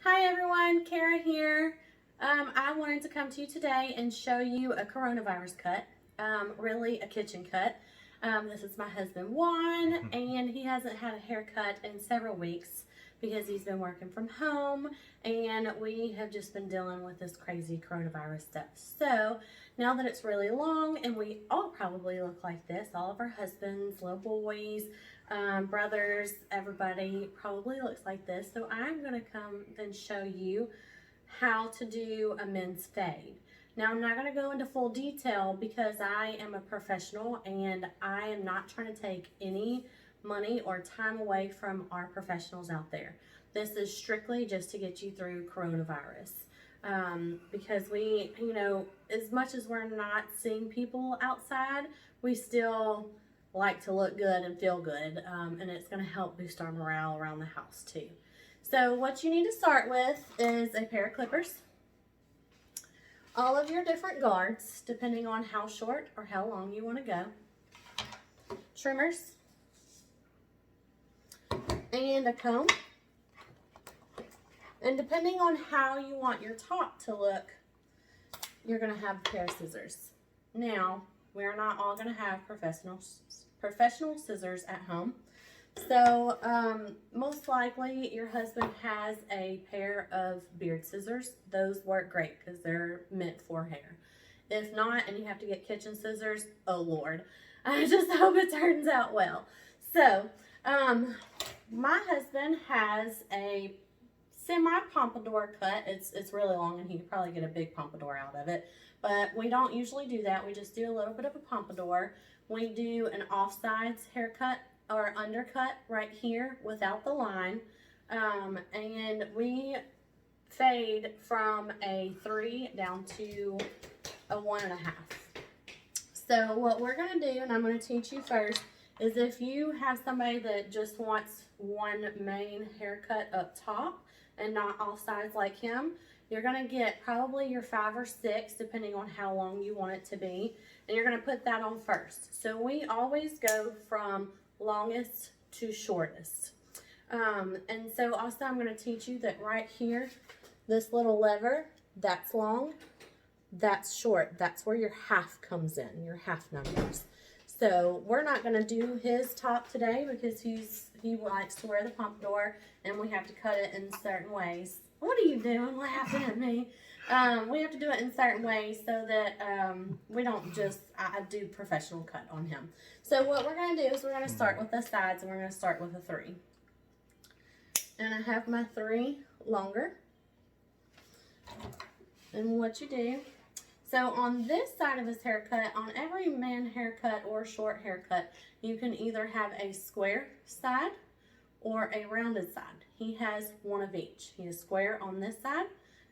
Hi everyone, Kara here. I wanted to come to you today and show you a coronavirus cut, really a kitchen cut. This is my husband Juan, and he hasn't had a haircut in several weeks because he's been working from home, and we have just been dealing with this crazy coronavirus stuff. So now that it's really long, and we all probably look like this, all of our husbands, little boys, brothers, everybody probably looks like this. So I'm going to come and show you how to do a men's fade. Now I'm not going to go into full detail because I am a professional and I am not trying to take any money or time away from our professionals out there. This is strictly just to get you through coronavirus. Because we, as much as we're not seeing people outside, we still like to look good and feel good, and it's going to help boost our morale around the house too. So what you need to start with is a pair of clippers, all of your different guards depending on how short or how long you want to go, trimmers, and a comb. And depending on how you want your top to look, you're going to have a pair of scissors. Now, we're not all going to have professional scissors at home. So, most likely your husband has a pair of beard scissors. Those work great because they're meant for hair. If not, and you have to get kitchen scissors, oh Lord. I just hope it turns out well. So, my husband has a semi-pompadour cut. It's really long and he could probably get a big pompadour out of it. But we don't usually do that. We just do a little bit of a pompadour. We do an offsides haircut or undercut right here without the line. And we fade from a 3 down to a 1.5. So what we're going to do, and I'm going to teach you first, is if you have somebody that just wants one main haircut up top and not all sides like him, you're going to get probably your 5 or 6 depending on how long you want it to be, and you're going to put that on first. So we always go from longest to shortest. And so also I'm going to teach you that right here, this little lever, that's long, that's short. That's where your half comes in, your half numbers. So we're not going to do his top today because he likes to wear the pompadour and we have to cut it in certain ways. What are you doing laughing at me? We have to do it in certain ways so that we don't just, I do professional cut on him. So what we're going to do is we're going to start with the sides and we're going to start with a 3. And I have my 3 longer. And what you do, so on this side of his haircut, on every man haircut or short haircut, you can either have a square side or a rounded side. He has one of each. He has square on this side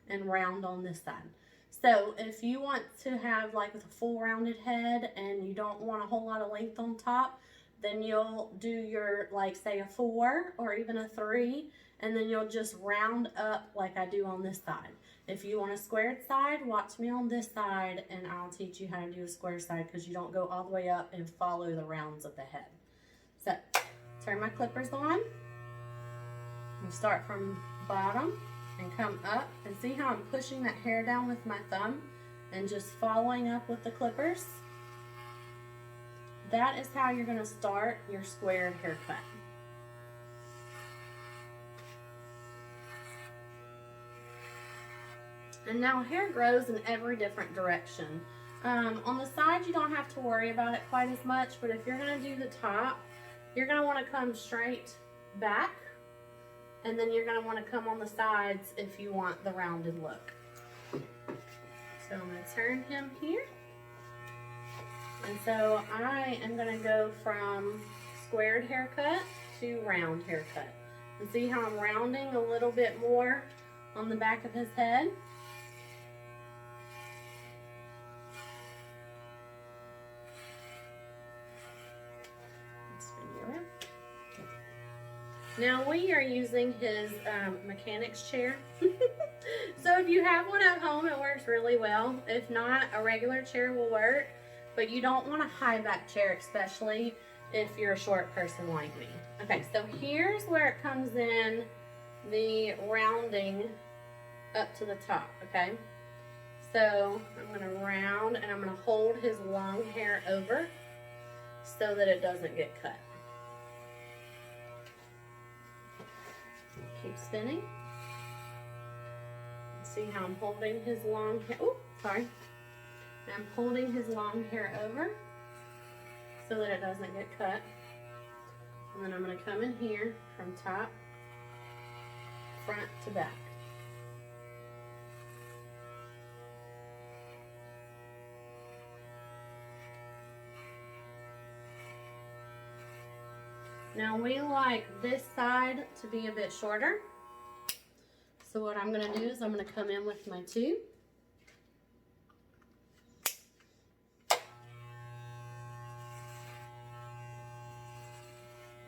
and round on this side. So if you want to have like with a full rounded head and you don't want a whole lot of length on top, then you'll do your, like say a 4 or even a 3, and then you'll just round up like I do on this side. If you want a squared side, watch me on this side and I'll teach you how to do a square side because you don't go all the way up and follow the rounds of the head. So, turn my clippers on. You start from bottom and come up, and see how I'm pushing that hair down with my thumb and just following up with the clippers? That is how you're going to start your squared haircut. And now hair grows in every different direction. On the side, you don't have to worry about it quite as much, but if you're going to do the top, you're going to want to come straight back, and then you're going to want to come on the sides if you want the rounded look. So I'm going to turn him here. And so I am going to go from squared haircut to round haircut. And see how I'm rounding a little bit more on the back of his head? Now we are using his mechanic's chair. So if you have one at home, it works really well. If not, a regular chair will work. But you don't want a high back chair, especially if you're a short person like me. Okay, so here's where it comes in the rounding up to the top, okay? So I'm gonna round and I'm gonna hold his long hair over so that it doesn't get cut. Keep spinning. See how I'm holding his long hair, oh, sorry. I'm holding his long hair over so that it doesn't get cut. And then I'm gonna come in here from top, front to back. Now we like this side to be a bit shorter. So what I'm gonna do is I'm gonna come in with my tube.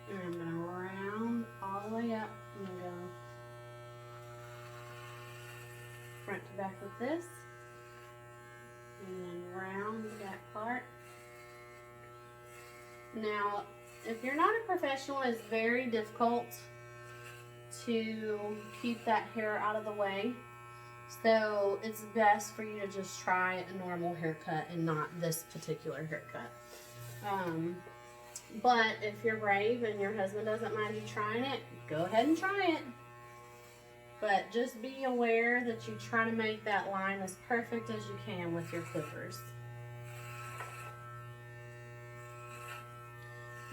And I'm gonna round all the way up. I'm gonna go front to back with this. And then round the back part. Now, if you're not a professional, it's very difficult to keep that hair out of the way. So it's best for you to just try a normal haircut and not this particular haircut. But if you're brave and your husband doesn't mind you trying it, go ahead and try it. But just be aware that you try to make that line as perfect as you can with your clippers.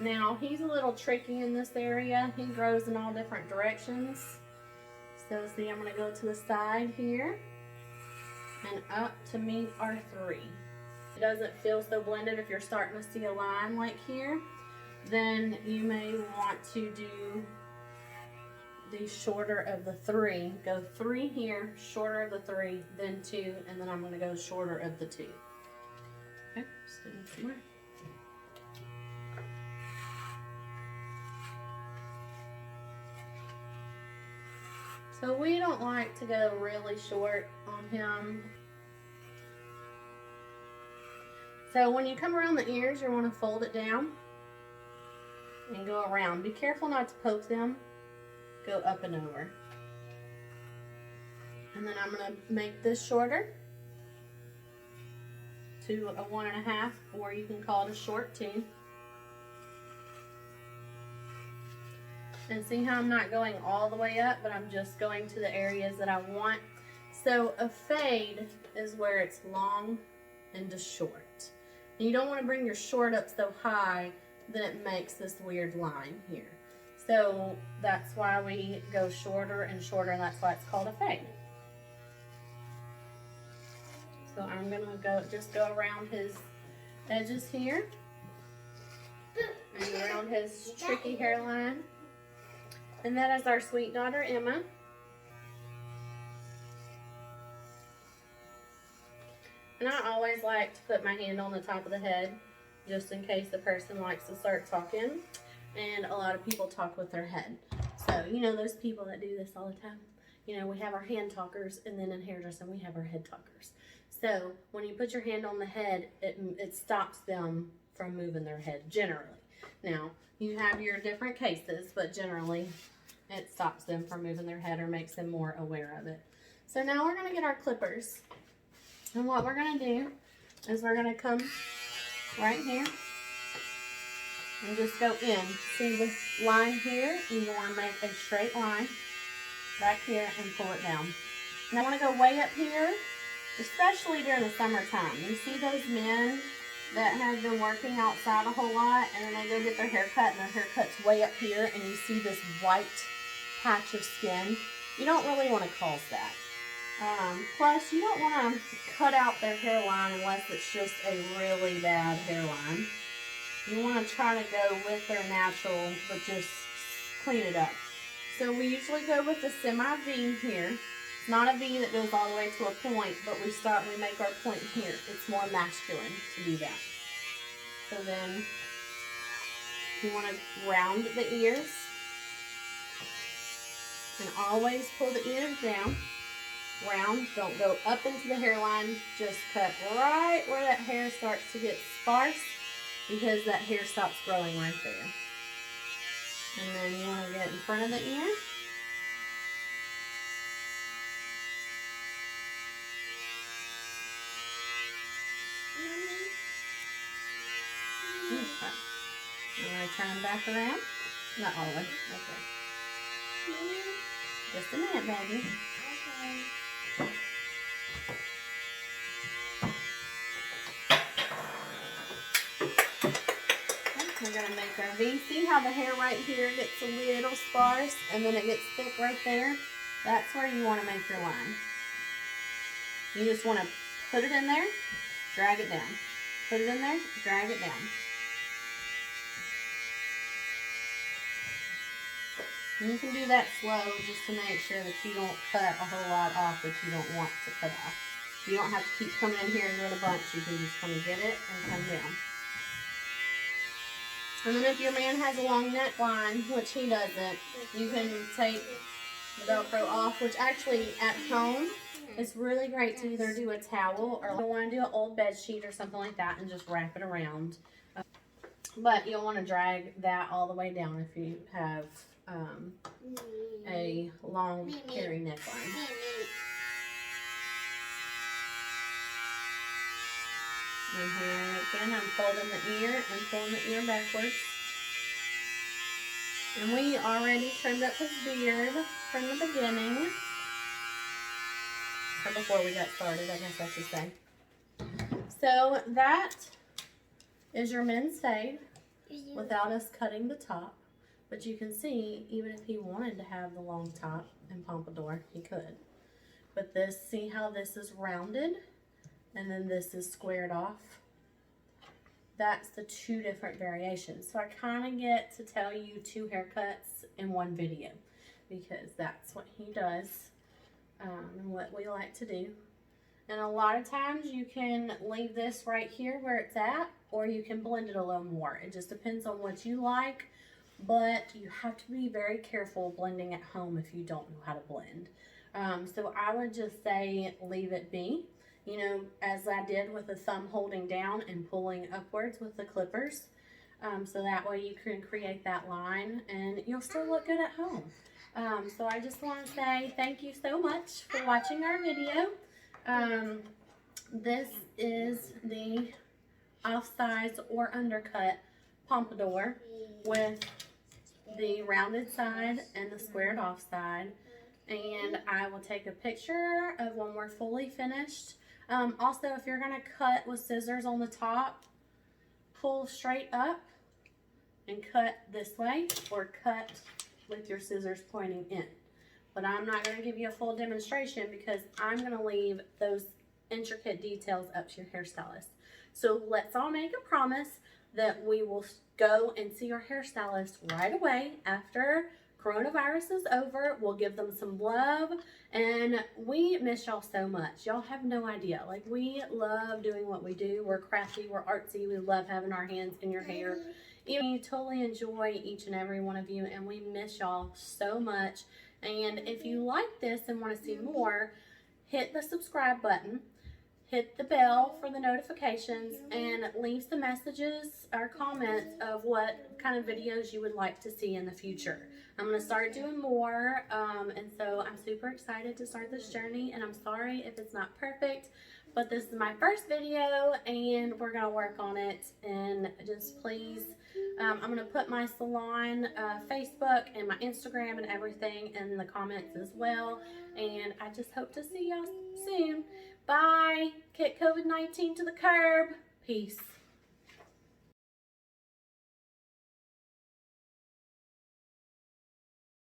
Now, he's a little tricky in this area. He grows in all different directions. So see, I'm going to go to the side here and up to meet our 3. It doesn't feel so blended if you're starting to see a line like here. Then you may want to do the shorter of the 3. Go 3 here, shorter of the 3, then 2, and then I'm going to go shorter of the 2. Okay, spin it somewhere. So we don't like to go really short on him. So when you come around the ears, you want to fold it down and go around. Be careful not to poke them. Go up and over. And then I'm going to make this shorter to a 1.5, or you can call it a short 2. And see how I'm not going all the way up, but I'm just going to the areas that I want. So a fade is where it's long and just short. And you don't want to bring your short up so high that it makes this weird line here. So that's why we go shorter and shorter, and that's why it's called a fade. So I'm gonna just go around his edges here and around his tricky hairline. And that is our sweet daughter, Emma. And I always like to put my hand on the top of the head, just in case the person likes to start talking. And a lot of people talk with their head. So, you know, those people that do this all the time. You know, we have our hand talkers, and then in hairdressing, we have our head talkers. So, when you put your hand on the head, it stops them from moving their head, generally. Now, you have your different cases, but generally, it stops them from moving their head or makes them more aware of it. So now we're going to get our clippers. And what we're going to do is we're going to come right here and just go in. See this line here? You want to make a straight line back here and pull it down. Now I want to go way up here, especially during the summertime. You see those men that have been working outside a whole lot, and then they go get their hair cut, and their hair cut's way up here, and you see this white patch of skin. You don't really want to cause that. Plus, you don't want to cut out their hairline unless it's just a really bad hairline. You want to try to go with their natural, but just clean it up. So we usually go with the semi-V here. It's not a V that goes all the way to a point, but we make our point here. It's more masculine to do that. So then you want to round the ears. And always pull the ears down. Round, don't go up into the hairline. Just cut right where that hair starts to get sparse, because that hair stops growing right there. And then you want to get in front of the ear turn them back around. Not all the way. Okay. Just a minute, baby. Okay. We're going to make our V. See how the hair right here gets a little sparse and then it gets thick right there? That's where you want to make your line. You just want to put it in there, drag it down. Put it in there, drag it down. And you can do that slow just to make sure that you don't cut a whole lot off that you don't want to cut off. You don't have to keep coming in here and doing a bunch. You can just kind of get it and come down. And then if your man has a long neckline, which he doesn't, you can take the Velcro off, which actually at home, it's really great to either do a towel or you want to do an old bed sheet or something like that and just wrap it around. But you'll want to drag that all the way down if you have a long carry neckline. And here again, I'm folding the ear and pulling the ear backwards. And we already trimmed up his beard from the beginning. Or before we got started, I guess I should say. So that is your men's fade without us cutting the top. But you can see, even if he wanted to have the long top and pompadour, he could. But this, see how this is rounded? And then this is squared off. That's the two different variations. So I kind of get to tell you two haircuts in one video because that's what he does and what we like to do. And a lot of times you can leave this right here where it's at, or you can blend it a little more. It just depends on what you like, but you have to be very careful blending at home if you don't know how to blend. So I would just say leave it be. You know, as I did with the thumb holding down and pulling upwards with the clippers. So that way you can create that line and you'll still look good at home. So I just want to say thank you so much for watching our video. This is the off-size or undercut pompadour with the rounded side and the squared off side. And I will take a picture of when we're fully finished. Also, if you're going to cut with scissors on the top, pull straight up and cut this way, or cut with your scissors pointing in. But I'm not going to give you a full demonstration because I'm going to leave those intricate details up to your hairstylist. So let's all make a promise that we will go and see our hairstylist right away after coronavirus is over. We'll give them some love, and we miss y'all so much. Y'all have no idea. Like, we love doing what we do. We're crafty, we're artsy, we love having our hands in your hair. We totally enjoy each and every one of you, and we miss y'all so much. And if you like this and want to see more, hit the subscribe button, hit the bell for the notifications, and leave some messages or comments of what kind of videos you would like to see in the future. I'm going to start doing more, and so I'm super excited to start this journey, and I'm sorry if it's not perfect, but this is my first video, and we're going to work on it. And just please, I'm going to put my salon Facebook and my Instagram and everything in the comments as well, and I just hope to see y'all soon. Bye. Kick COVID-19 to the curb. Peace.